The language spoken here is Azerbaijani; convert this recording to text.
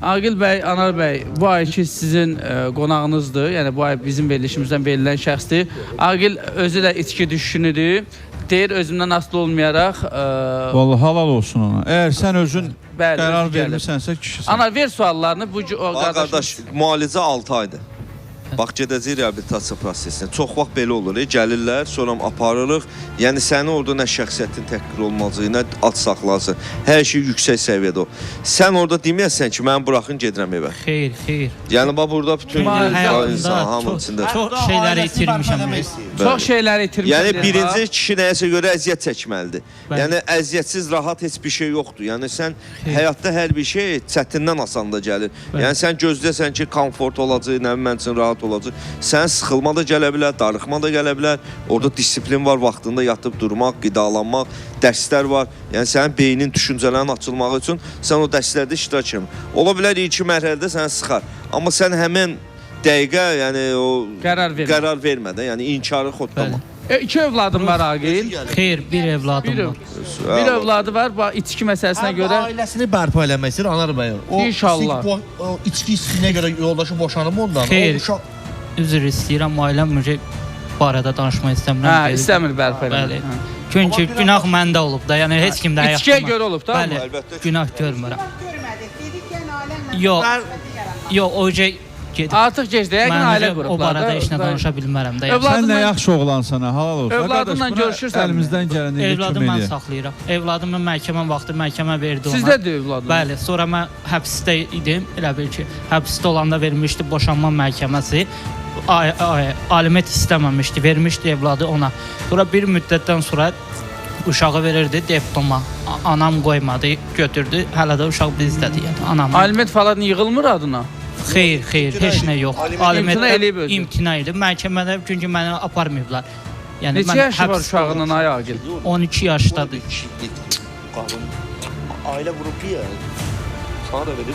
Aqil bəy, Anar bəy, bu ayki sizin qonağınızdır. Yəni bu ay bizim verilişimizdən verilən şəxsdir. Aqil özü də içki düşkünüdür. Deyir özümdən asılı olmayaraq... Vallahi halal olsun ona. Əgər sən özün bəli, qərar vermirsənsə kişisən. Anar, ver suallarını. Bu qardaş, müalicə 6 aydır. Bax, gedəcək reabilitasiya prosesinə. Çox vaxt belə olur, gəlirlər, sonra aparırıq. Yəni, sənin orada nə şəxsiyyətin təhqir olmazlığı, nə ad saxlasın. Hər şey yüksək səviyyədə o. Sən orada deməyəsən ki, mən buraxın, gedirəm evə. Xeyr. Yəni, bax, burada bütün insan hamının içində. Çox şeyləri itirmişəm. Çox şeyləri itirmişəm. Yəni, birinci kişi nəyəsə görə əziyyət çəkməlidir. Yəni, əziyyətsiz, rahat heç bir şey yoxdur. Yəni, sən həyatda hər bir şey çətindən asanda gəlir. Yəni, sən gözləyəsən ki, komfort olacaq, nə mən üçün rahat olacaq. Sən sıxılma da gələ bilər, darıxma da gələ bilər. Orada disiplin var, vaxtında yatıb durmaq, qidalanmaq, dərslər var. Yəni, sənin beynin, düşüncələrin açılmağı üçün sən o dərslərdə iştirak edin. Ola bilər, ilk mərhələdə səni sıxar. Amma sən həmən dəqiqə, yəni o qərar vermədən, yəni inkarı xodlama. 2 övladım var Aqil. Xeyr, bir evladım var. Bir övladı var, içki məsələsinə görə. Ailəsini bərpa eləmək istəyir Anar bəy. İnşallah. O içki istinə görə yoldaşı boşanıb ondan. Xeyr, üzr istəyirəm, ailəm barədə danışmaq istəmirəm. Hə, istəmir bərpa eləmək. Çünki günah məndə olub da, yəni heç kimdə ayaq. İçkiyə görə olub da? Bəli, günah görmürəm. Yox, o artıq gecdə, yəqin ailə qurublar. O barədə heç nə danışa bilmərəm də. Sən nə yaxşı oğlansan, halal olsun. Övladınla görüşürsən. Əlimizdən gələni kömək Evladımı mən eləyək. saxlayıram. Evladımı məhkəmə vaxtı məhkəmə verdi ona. Sizdədir övladınız? Bəli, sonra mən həbsdə idim. Elə bil ki, həbsdə olanda vermişdi boşanma məhkəməsi. Aliment istəməmişdi, vermişdi evladı ona. Sonra bir müddətdən sonra uşağı verirdi deptoma. Anam qoymadı, götürdü. Hələ də uşaq bizdədir, yəni anam. Aliment falan yığılmır adına? Xeyr, heç nə yox. İmtina eləyib özü. İmtina edib. Məhkəmədə çünki məni aparmayıblar. Yəni neçə yaşı var uşağının ay Aqil? 12 yaşdadır. Ailə qrupu ya. Sana da verir.